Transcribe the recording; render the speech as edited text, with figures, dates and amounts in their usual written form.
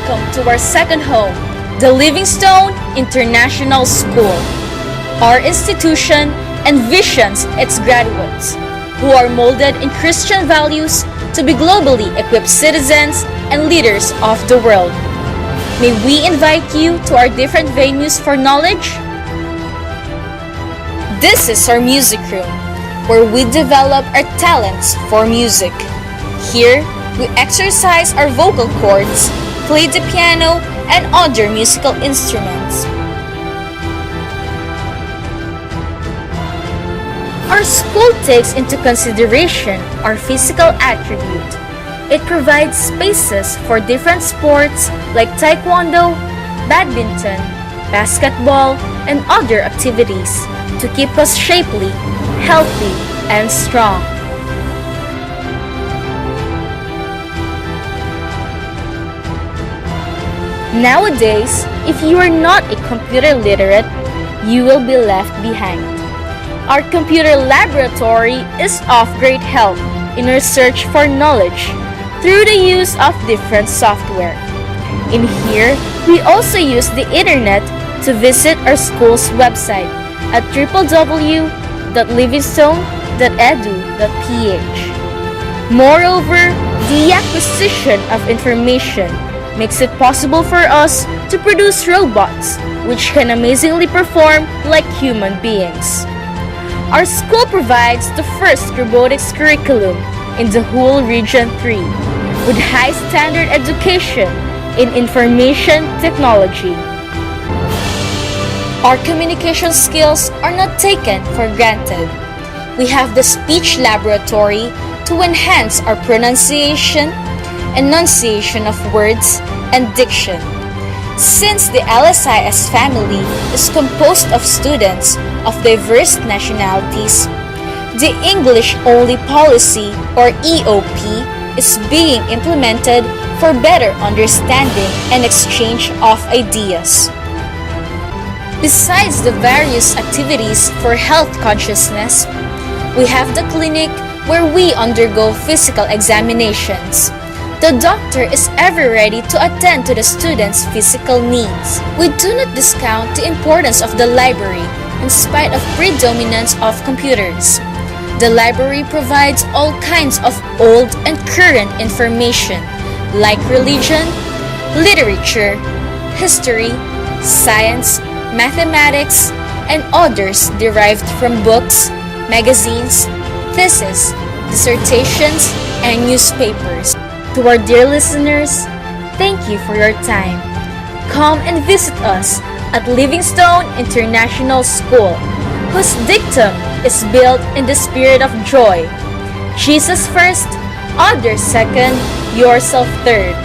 Welcome to our second home, the Livingstone International School. Our institution envisions its graduates, who are molded in Christian values, to be globally equipped citizens and leaders of the world. May we invite you to our different venues for knowledge? This is our music room, where we develop our talents for music. Here, we exercise our vocal cords, play the piano, and other musical instruments. Our school takes into consideration our physical attribute. It provides spaces for different sports like taekwondo, badminton, basketball, and other activities to keep us shapely, healthy, and strong. Nowadays, if you are not a computer literate, you will be left behind. Our computer laboratory is of great help in our search for knowledge through the use of different software. In here, we also use the internet to visit our school's website at www.livingstone.edu.ph. Moreover, the acquisition of information makes it possible for us to produce robots which can amazingly perform like human beings. Our school provides the first robotics curriculum in the whole Region 3 with high standard education in information technology. Our communication skills are not taken for granted. We have the speech laboratory to enhance our pronunciation, enunciation of words, and diction. Since the LSIS family is composed of students of diverse nationalities, the English-only policy, or EOP, is being implemented for better understanding and exchange of ideas. Besides the various activities for health consciousness, we have the clinic where we undergo physical examinations. The doctor is ever ready to attend to the students' physical needs. We do not discount the importance of the library in spite of predominance of computers. The library provides all kinds of old and current information like religion, literature, history, science, mathematics, and others derived from books, magazines, theses, dissertations, and newspapers. To our dear listeners, thank you for your time. Come and visit us at Livingstone International School, whose dictum is built in the spirit of joy. Jesus first, others second, yourself third.